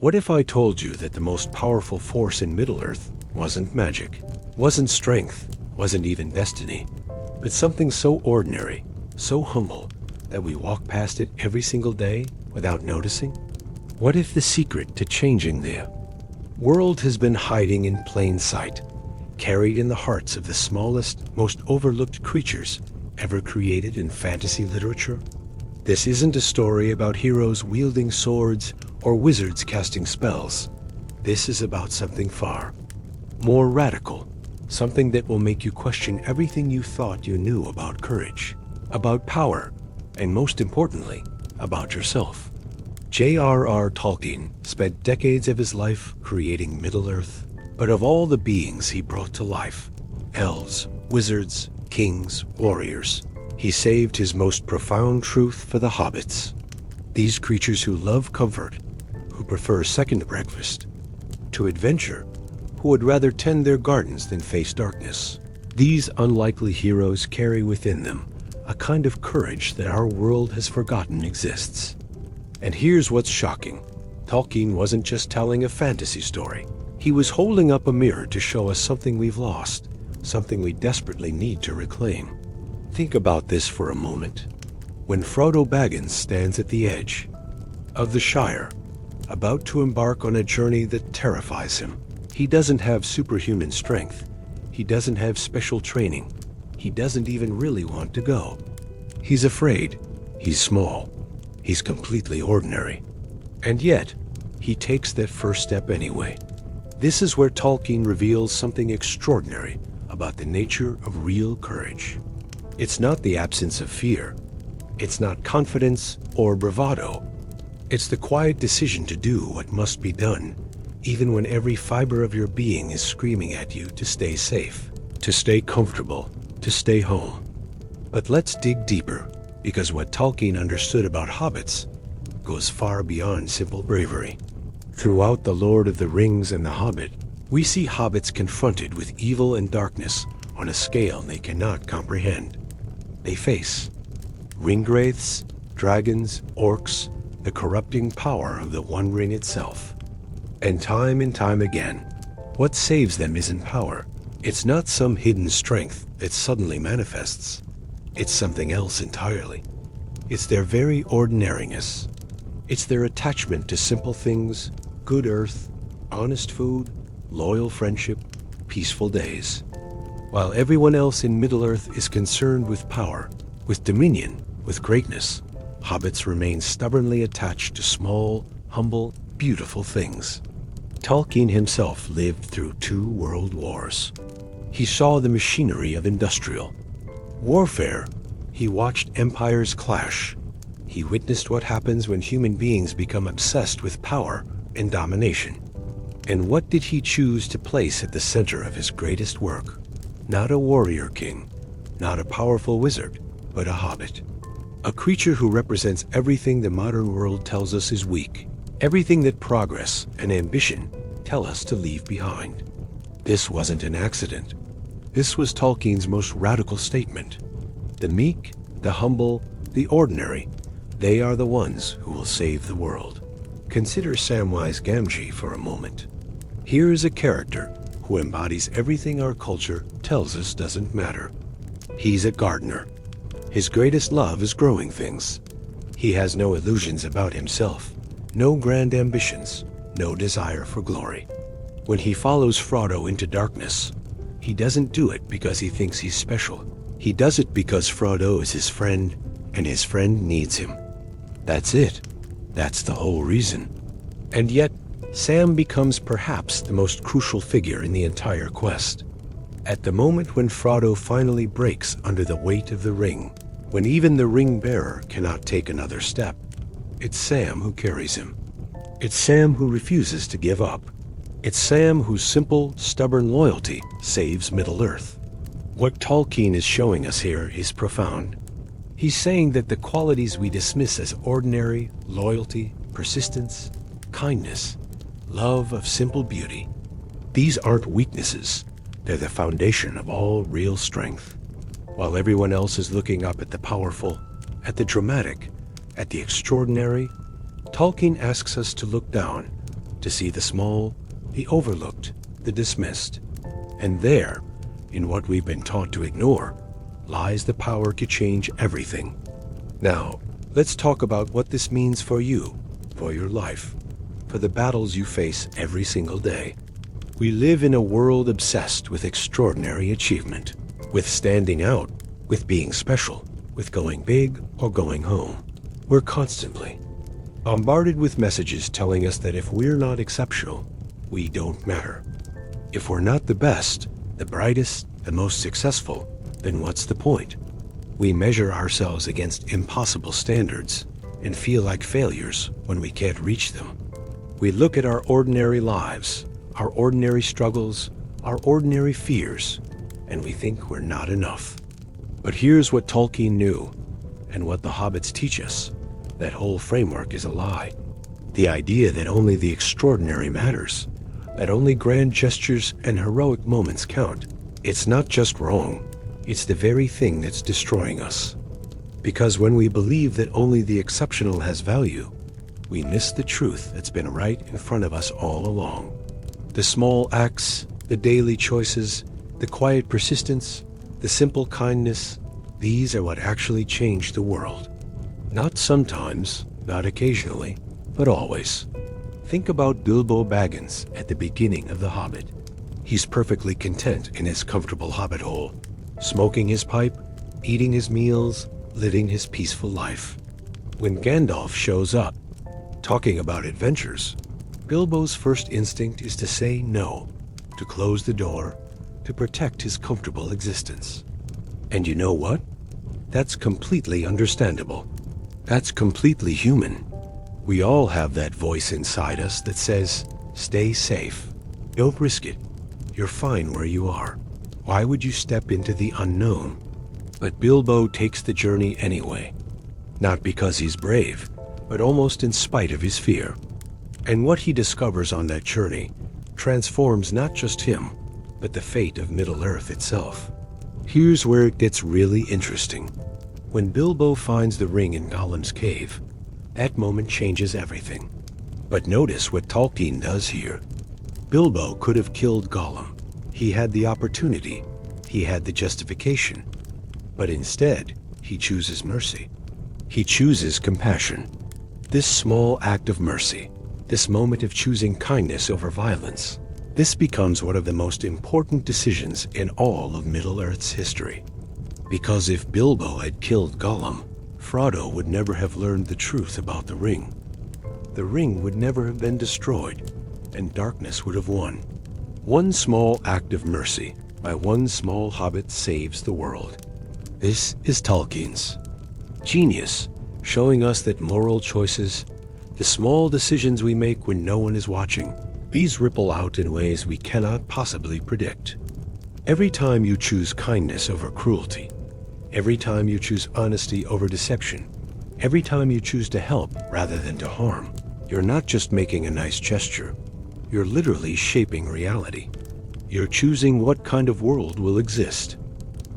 What if I told you that the most powerful force in Middle-earth wasn't magic, wasn't strength, wasn't even destiny, but something so ordinary, so humble, that we walk past it every single day without noticing? What if the secret to changing the world has been hiding in plain sight, carried in the hearts of the smallest, most overlooked creatures ever created in fantasy literature? This isn't a story about heroes wielding swords or wizards casting spells. This is about something far more radical, something that will make you question everything you thought you knew about courage, about power, and most importantly, about yourself. J.R.R. Tolkien spent decades of his life creating Middle-earth, but of all the beings he brought to life, elves, wizards, kings, warriors, he saved his most profound truth for the Hobbits. These creatures who love comfort, who prefer second breakfast, to adventure, who would rather tend their gardens than face darkness. These unlikely heroes carry within them a kind of courage that our world has forgotten exists. And here's what's shocking. Tolkien wasn't just telling a fantasy story. He was holding up a mirror to show us something we've lost, something we desperately need to reclaim. Think about this for a moment. When Frodo Baggins stands at the edge of the Shire, about to embark on a journey that terrifies him, he doesn't have superhuman strength. He doesn't have special training. He doesn't even really want to go. He's afraid. He's small. He's completely ordinary. And yet, he takes that first step anyway. This is where Tolkien reveals something extraordinary about the nature of real courage. It's not the absence of fear. It's not confidence or bravado. It's the quiet decision to do what must be done, even when every fiber of your being is screaming at you to stay safe, to stay comfortable, to stay home. But let's dig deeper, because what Tolkien understood about hobbits goes far beyond simple bravery. Throughout The Lord of the Rings and The Hobbit, we see hobbits confronted with evil and darkness on a scale they cannot comprehend. They face ringwraiths, dragons, orcs, the corrupting power of the One Ring itself. And time again, what saves them isn't power. It's not some hidden strength that suddenly manifests. It's something else entirely. It's their very ordinariness. It's their attachment to simple things, good earth, honest food, loyal friendship, peaceful days. While everyone else in Middle-earth is concerned with power, with dominion, with greatness, hobbits remain stubbornly attached to small, humble, beautiful things. Tolkien himself lived through 2 world wars. He saw the machinery of industrial warfare. He watched empires clash. He witnessed what happens when human beings become obsessed with power and domination. And what did he choose to place at the center of his greatest work? Not a warrior king, not a powerful wizard, but a hobbit. A creature who represents everything the modern world tells us is weak, everything that progress and ambition tell us to leave behind. This wasn't an accident. This was Tolkien's most radical statement. The meek, the humble, the ordinary, they are the ones who will save the world. Consider Samwise Gamgee for a moment. Here is a character who embodies everything our culture tells us doesn't matter. He's a gardener. His greatest love is growing things. He has no illusions about himself, no grand ambitions, no desire for glory. When he follows Frodo into darkness, he doesn't do it because he thinks he's special. He does it because Frodo is his friend, and his friend needs him. That's it. That's the whole reason. And yet, Sam becomes perhaps the most crucial figure in the entire quest. At the moment when Frodo finally breaks under the weight of the ring, when even the ring-bearer cannot take another step, it's Sam who carries him. It's Sam who refuses to give up. It's Sam whose simple, stubborn loyalty saves Middle-earth. What Tolkien is showing us here is profound. He's saying that the qualities we dismiss as ordinary, loyalty, persistence, kindness, love of simple beauty, these aren't weaknesses. They're the foundation of all real strength. While everyone else is looking up at the powerful, at the dramatic, at the extraordinary, Tolkien asks us to look down, to see the small, the overlooked, the dismissed. And there, in what we've been taught to ignore, lies the power to change everything. Now, let's talk about what this means for you, for your life, for the battles you face every single day. We live in a world obsessed with extraordinary achievement, with standing out, with being special, with going big or going home. We're constantly bombarded with messages telling us that if we're not exceptional, we don't matter. If we're not the best, the brightest, the most successful, then what's the point? We measure ourselves against impossible standards and feel like failures when we can't reach them. We look at our ordinary lives, our ordinary struggles, our ordinary fears, and we think we're not enough. But here's what Tolkien knew, and what the Hobbits teach us. That whole framework is a lie. The idea that only the extraordinary matters, that only grand gestures and heroic moments count, it's not just wrong, it's the very thing that's destroying us. Because when we believe that only the exceptional has value, we miss the truth that's been right in front of us all along. The small acts, the daily choices, the quiet persistence, the simple kindness, these are what actually change the world. Not sometimes, not occasionally, but always. Think about Bilbo Baggins at the beginning of The Hobbit. He's perfectly content in his comfortable hobbit hole, smoking his pipe, eating his meals, living his peaceful life. When Gandalf shows up, talking about adventures, Bilbo's first instinct is to say no, to close the door, to protect his comfortable existence. And you know what? That's completely understandable. That's completely human. We all have that voice inside us that says, stay safe. Don't risk it. You're fine where you are. Why would you step into the unknown? But Bilbo takes the journey anyway. Not because he's brave, but almost in spite of his fear. And what he discovers on that journey transforms not just him, but the fate of Middle-earth itself. Here's where it gets really interesting. When Bilbo finds the ring in Gollum's cave, that moment changes everything. But notice what Tolkien does here. Bilbo could have killed Gollum. He had the opportunity. He had the justification. But instead, he chooses mercy. He chooses compassion. This small act of mercy, this moment of choosing kindness over violence, this becomes one of the most important decisions in all of Middle-earth's history. Because if Bilbo had killed Gollum, Frodo would never have learned the truth about the ring. The ring would never have been destroyed, and darkness would have won. One small act of mercy by one small hobbit saves the world. This is Tolkien's genius, showing us that moral choices, the small decisions we make when no one is watching, these ripple out in ways we cannot possibly predict. Every time you choose kindness over cruelty, every time you choose honesty over deception, every time you choose to help rather than to harm, you're not just making a nice gesture. You're literally shaping reality. You're choosing what kind of world will exist.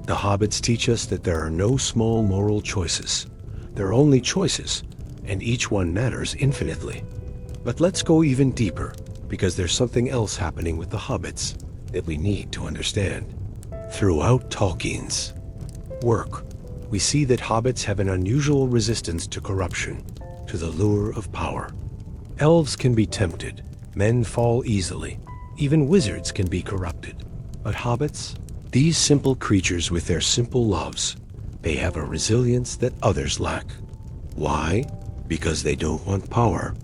The Hobbits teach us that there are no small moral choices. There are only choices, and each one matters infinitely. But let's go even deeper, because there's something else happening with the Hobbits that we need to understand. Throughout Tolkien's work, we see that Hobbits have an unusual resistance to corruption, to the lure of power. Elves can be tempted, men fall easily, even wizards can be corrupted. But Hobbits, these simple creatures with their simple loves, they have a resilience that others lack. Why? Because they don't want power.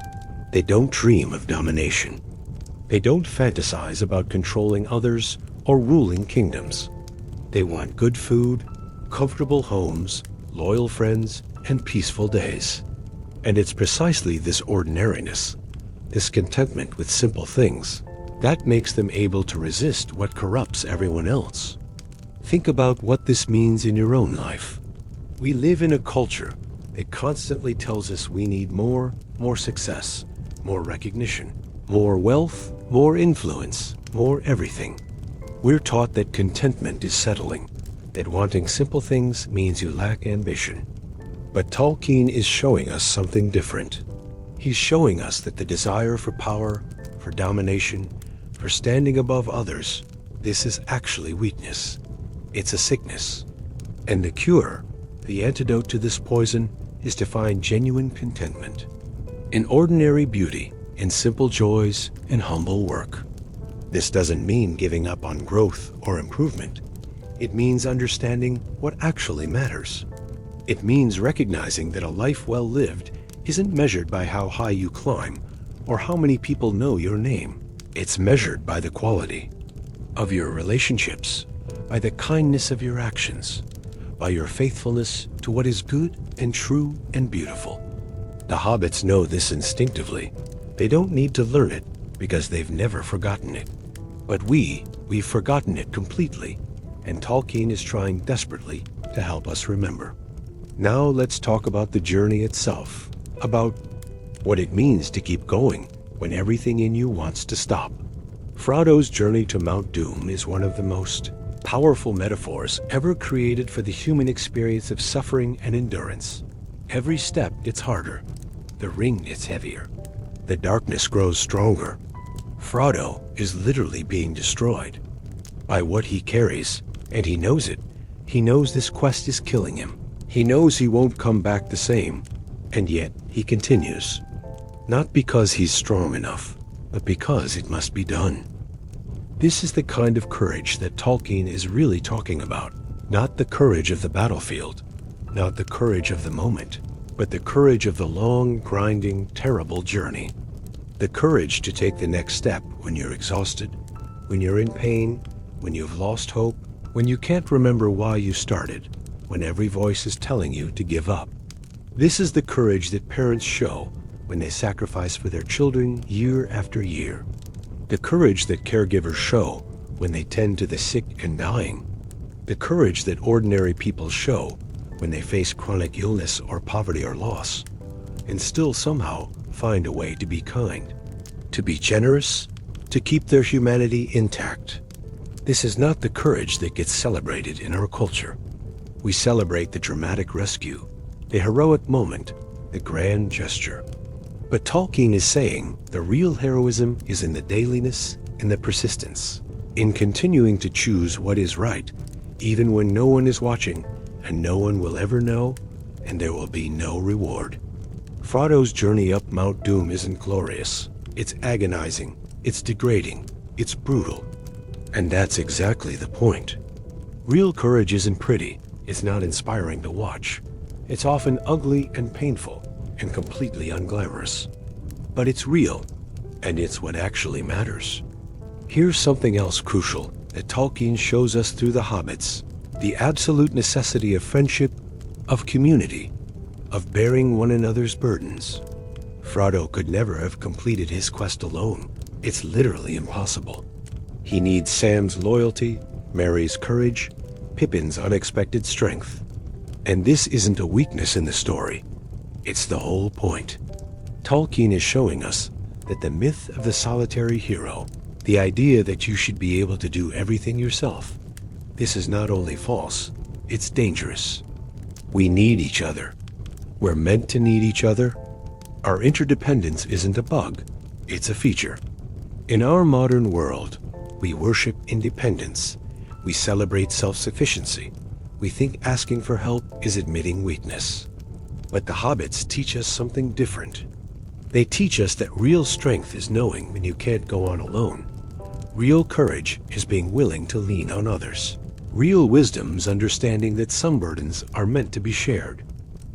They don't dream of domination. They don't fantasize about controlling others or ruling kingdoms. They want good food, comfortable homes, loyal friends, and peaceful days. And it's precisely this ordinariness, this contentment with simple things, that makes them able to resist what corrupts everyone else. Think about what this means in your own life. We live in a culture that constantly tells us we need more success, more recognition, more wealth, more influence, more everything. We're taught that contentment is settling, that wanting simple things means you lack ambition. But Tolkien is showing us something different. He's showing us that the desire for power, for domination, for standing above others, this is actually weakness. It's a sickness. And the cure, the antidote to this poison, is to find genuine contentment in ordinary beauty, in simple joys, and humble work. This doesn't mean giving up on growth or improvement. It means understanding what actually matters. It means recognizing that a life well lived isn't measured by how high you climb or how many people know your name. It's measured by the quality of your relationships, by the kindness of your actions, by your faithfulness to what is good and true and beautiful. The hobbits know this instinctively. They don't need to learn it because they've never forgotten it. But we've forgotten it completely, and Tolkien is trying desperately to help us remember. Now let's talk about the journey itself, about what it means to keep going when everything in you wants to stop. Frodo's journey to Mount Doom is one of the most powerful metaphors ever created for the human experience of suffering and endurance. Every step gets harder. The ring gets heavier. The darkness grows stronger. Frodo is literally being destroyed by what he carries, and he knows it. He knows this quest is killing him. He knows he won't come back the same, and yet he continues. Not because he's strong enough, but because it must be done. This is the kind of courage that Tolkien is really talking about. Not the courage of the battlefield, not the courage of the moment, but the courage of the long, grinding, terrible journey. The courage to take the next step when you're exhausted, when you're in pain, when you've lost hope, when you can't remember why you started, when every voice is telling you to give up. This is the courage that parents show when they sacrifice for their children year after year. The courage that caregivers show when they tend to the sick and dying. The courage that ordinary people show when they face chronic illness or poverty or loss, and still somehow find a way to be kind, to be generous, to keep their humanity intact. This is not the courage that gets celebrated in our culture. We celebrate the dramatic rescue, the heroic moment, the grand gesture. But Tolkien is saying the real heroism is in the dailiness and the persistence, in continuing to choose what is right, even when no one is watching and no one will ever know, and there will be no reward. Frodo's journey up Mount Doom isn't glorious. It's agonizing, it's degrading, it's brutal. And that's exactly the point. Real courage isn't pretty. It's not inspiring to watch. It's often ugly and painful and completely unglamorous. But it's real, and it's what actually matters. Here's something else crucial that Tolkien shows us through the Hobbits: the absolute necessity of friendship, of community, of bearing one another's burdens. Frodo could never have completed his quest alone. It's literally impossible. He needs Sam's loyalty, Merry's courage, Pippin's unexpected strength. And this isn't a weakness in the story. It's the whole point. Tolkien is showing us that the myth of the solitary hero, the idea that you should be able to do everything yourself, this is not only false, it's dangerous. We need each other. We're meant to need each other. Our interdependence isn't a bug, it's a feature. In our modern world, we worship independence. We celebrate self-sufficiency. We think asking for help is admitting weakness. But the Hobbits teach us something different. They teach us that real strength is knowing when you can't go on alone. Real courage is being willing to lean on others. Real wisdom is understanding that some burdens are meant to be shared.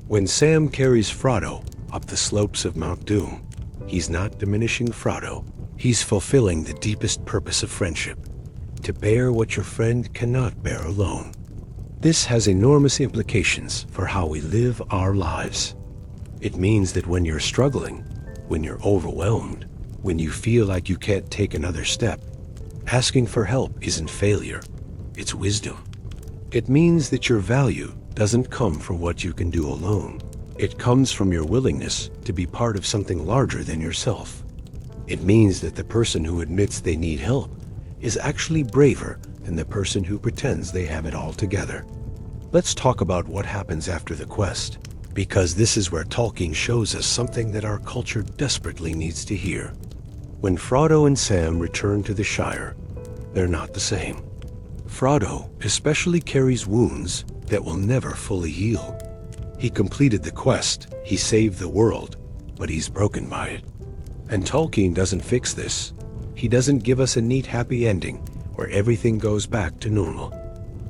When Sam carries Frodo up the slopes of Mount Doom, he's not diminishing Frodo. He's fulfilling the deepest purpose of friendship: to bear what your friend cannot bear alone. This has enormous implications for how we live our lives. It means that when you're struggling, when you're overwhelmed, when you feel like you can't take another step, asking for help isn't failure, it's wisdom. It means that your value doesn't come from what you can do alone. It comes from your willingness to be part of something larger than yourself. It means that the person who admits they need help is actually braver than the person who pretends they have it all together. Let's talk about what happens after the quest, because this is where Tolkien shows us something that our culture desperately needs to hear. When Frodo and Sam return to the Shire, they're not the same. Frodo especially carries wounds that will never fully heal. He completed the quest, he saved the world, but he's broken by it. And Tolkien doesn't fix this. He doesn't give us a neat happy ending where everything goes back to normal.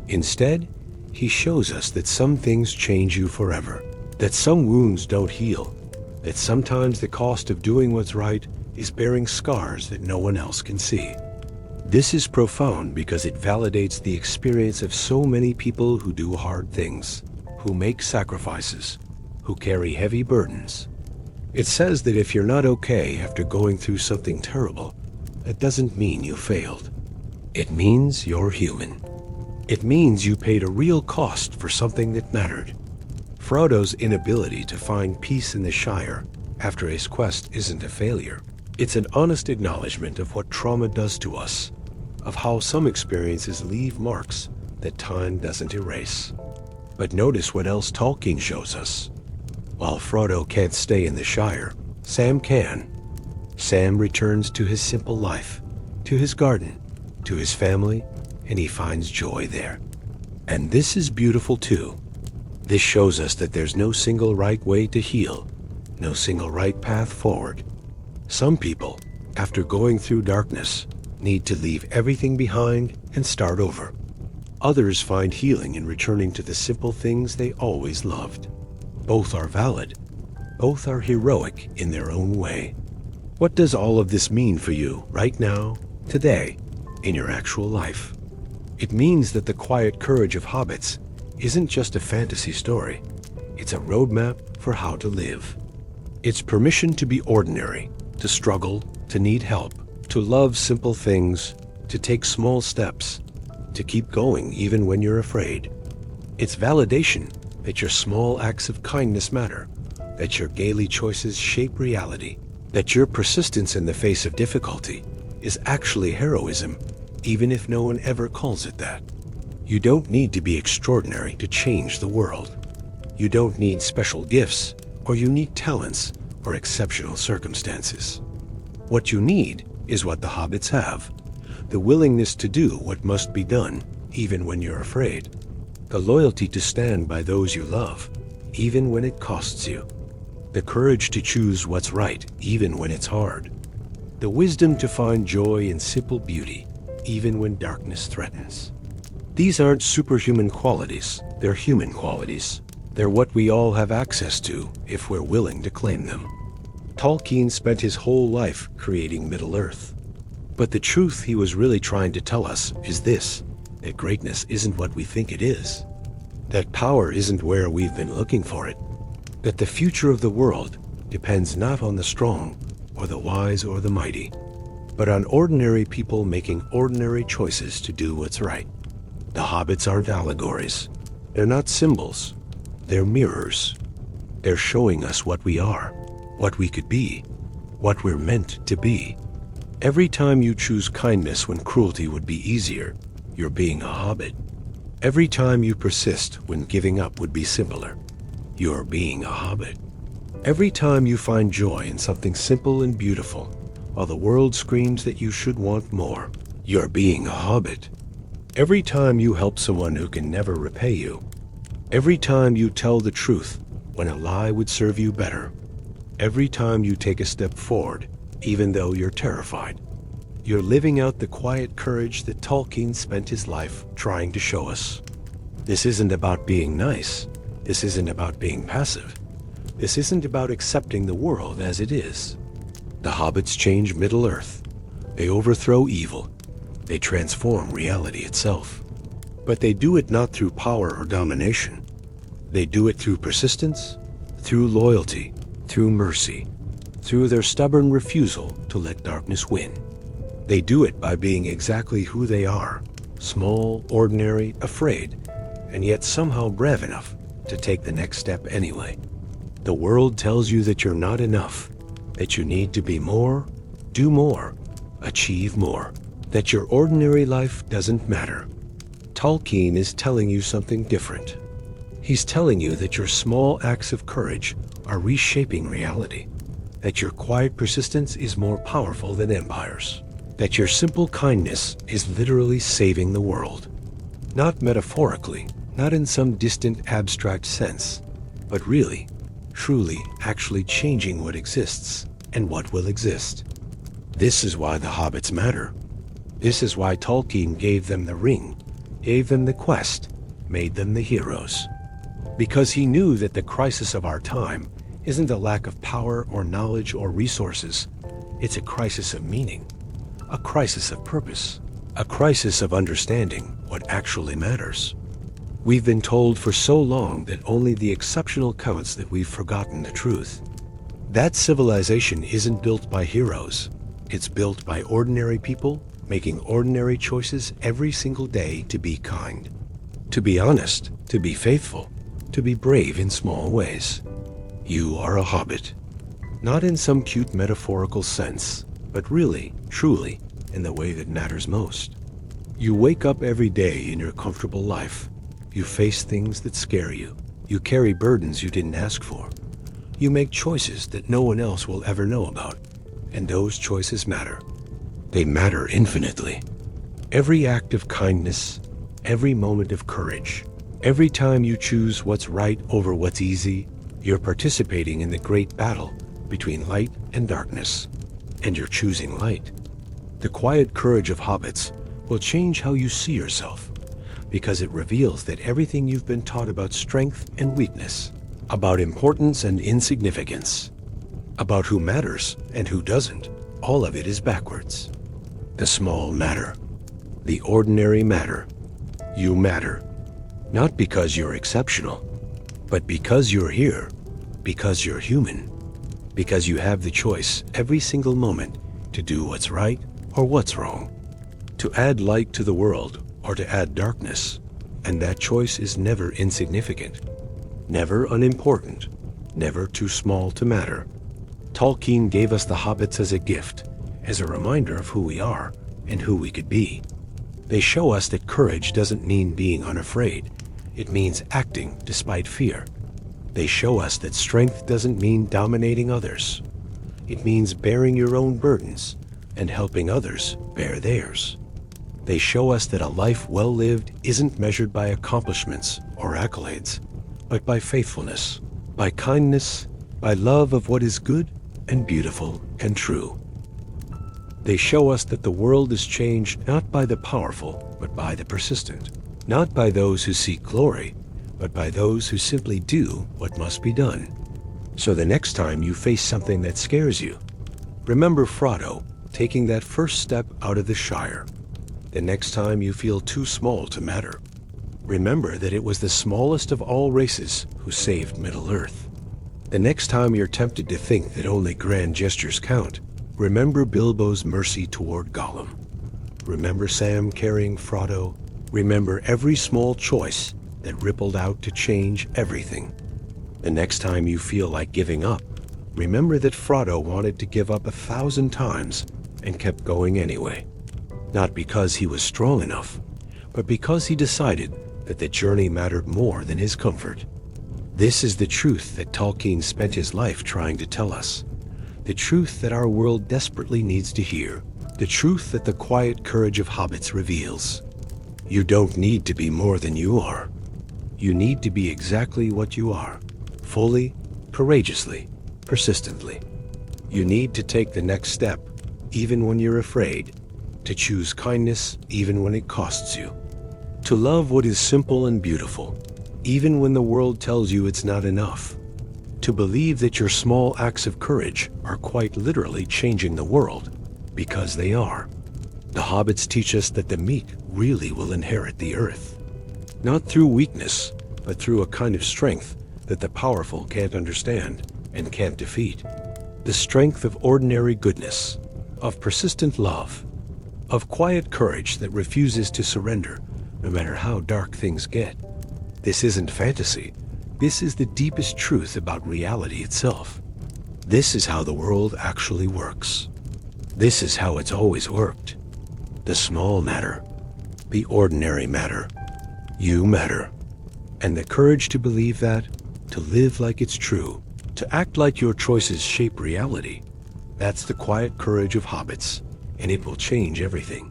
Instead, he shows us that some things change you forever, that some wounds don't heal, that sometimes the cost of doing what's right is bearing scars that no one else can see. This is profound because it validates the experience of so many people who do hard things, who make sacrifices, who carry heavy burdens. It says that if you're not okay after going through something terrible, that doesn't mean you failed. It means you're human. It means you paid a real cost for something that mattered. Frodo's inability to find peace in the Shire after his quest isn't a failure. It's an honest acknowledgement of what trauma does to us, of how some experiences leave marks that time doesn't erase. But notice what else Tolkien shows us. While Frodo can't stay in the Shire, Sam can. Sam returns to his simple life, to his garden, to his family, and he finds joy there. And this is beautiful too. This shows us that there's no single right way to heal, no single right path forward. Some people, after going through darkness, need to leave everything behind and start over. Others find healing in returning to the simple things they always loved. Both are valid. Both are heroic in their own way. What does all of this mean for you right now, today, in your actual life? It means that the quiet courage of hobbits isn't just a fantasy story. It's a roadmap for how to live. It's permission to be ordinary, to struggle, to need help, to love simple things, to take small steps, to keep going even when you're afraid. It's validation that your small acts of kindness matter, that your daily choices shape reality, that your persistence in the face of difficulty is actually heroism, even if no one ever calls it that. You don't need to be extraordinary to change the world. You don't need special gifts or unique talents or exceptional circumstances. What you need is what the hobbits have: the willingness to do what must be done, even when you're afraid, the loyalty to stand by those you love, even when it costs you, the courage to choose what's right, even when it's hard, the wisdom to find joy in simple beauty, even when darkness threatens. These aren't superhuman qualities, they're human qualities. They're what we all have access to if we're willing to claim them. Tolkien spent his whole life creating Middle-earth. But the truth he was really trying to tell us is this: that greatness isn't what we think it is. That power isn't where we've been looking for it. That the future of the world depends not on the strong or the wise or the mighty, but on ordinary people making ordinary choices to do what's right. The hobbits aren't allegories. They're not symbols. They're mirrors. They're showing us what we are, what we could be, what we're meant to be. Every time you choose kindness when cruelty would be easier, you're being a hobbit. Every time you persist when giving up would be simpler, you're being a hobbit. Every time you find joy in something simple and beautiful, while the world screams that you should want more, you're being a hobbit. Every time you help someone who can never repay you, every time you tell the truth when a lie would serve you better, every time you take a step forward, even though you're terrified, you're living out the quiet courage that Tolkien spent his life trying to show us. This isn't about being nice. This isn't about being passive. This isn't about accepting the world as it is. The hobbits change Middle-earth. They overthrow evil. They transform reality itself. But they do it not through power or domination. They do it through persistence, through loyalty, through mercy, through their stubborn refusal to let darkness win. They do it by being exactly who they are: small, ordinary, afraid, and yet somehow brave enough to take the next step anyway. The world tells you that you're not enough, that you need to be more, do more, achieve more, that your ordinary life doesn't matter. Tolkien is telling you something different. He's telling you that your small acts of courage are reshaping reality, that your quiet persistence is more powerful than empires, that your simple kindness is literally saving the world. Not metaphorically, not in some distant abstract sense, but really, truly, actually changing what exists and what will exist. This is why the hobbits matter. This is why Tolkien gave them the ring, gave them the quest, made them the heroes. Because he knew that the crisis of our time isn't a lack of power or knowledge or resources. It's a crisis of meaning, a crisis of purpose, a crisis of understanding what actually matters. We've been told for so long that only the exceptional counts that we've forgotten the truth. That civilization isn't built by heroes. It's built by ordinary people making ordinary choices every single day to be kind, to be honest, to be faithful, to be brave in small ways. You are a hobbit. Not in some cute metaphorical sense, but really, truly, in the way that matters most. You wake up every day in your comfortable life. You face things that scare you. You carry burdens you didn't ask for. You make choices that no one else will ever know about. And those choices matter. They matter infinitely. Every act of kindness, every moment of courage, every time you choose what's right over what's easy, you're participating in the great battle between light and darkness. And you're choosing light. The quiet courage of hobbits will change how you see yourself, because it reveals that everything you've been taught about strength and weakness, about importance and insignificance, about who matters and who doesn't, all of it is backwards. The small matter. The ordinary matter. You matter. Not because you're exceptional, but because you're here, because you're human, because you have the choice every single moment to do what's right or what's wrong, to add light to the world or to add darkness, and that choice is never insignificant, never unimportant, never too small to matter. Tolkien gave us the hobbits as a gift, as a reminder of who we are and who we could be. They show us that courage doesn't mean being unafraid. It means acting despite fear. They show us that strength doesn't mean dominating others. It means bearing your own burdens and helping others bear theirs. They show us that a life well lived isn't measured by accomplishments or accolades, but by faithfulness, by kindness, by love of what is good and beautiful and true. They show us that the world is changed not by the powerful, but by the persistent, not by those who seek glory, but by those who simply do what must be done. So the next time you face something that scares you, remember Frodo taking that first step out of the Shire. The next time you feel too small to matter, remember that it was the smallest of all races who saved Middle-earth. The next time you're tempted to think that only grand gestures count, remember Bilbo's mercy toward Gollum. Remember Sam carrying Frodo. Remember every small choice that rippled out to change everything. The next time you feel like giving up, remember that Frodo wanted to give up 1,000 times and kept going anyway. Not because he was strong enough, but because he decided that the journey mattered more than his comfort. This is the truth that Tolkien spent his life trying to tell us. The truth that our world desperately needs to hear. The truth that the quiet courage of hobbits reveals. You don't need to be more than you are. You need to be exactly what you are, fully, courageously, persistently. You need to take the next step, even when you're afraid, to choose kindness even when it costs you, to love what is simple and beautiful, even when the world tells you it's not enough, to believe that your small acts of courage are quite literally changing the world, because they are. The hobbits teach us that the meek really will inherit the earth, not through weakness, but through a kind of strength that the powerful can't understand and can't defeat. The strength of ordinary goodness, of persistent love, of quiet courage that refuses to surrender no matter how dark things get. This isn't fantasy. This is the deepest truth about reality itself. This is how the world actually works. This is how it's always worked. The small matter, the ordinary matter. You matter. And the courage to believe that, to live like it's true, To act like your choices shape reality. That's the quiet courage of hobbits, and it will change everything.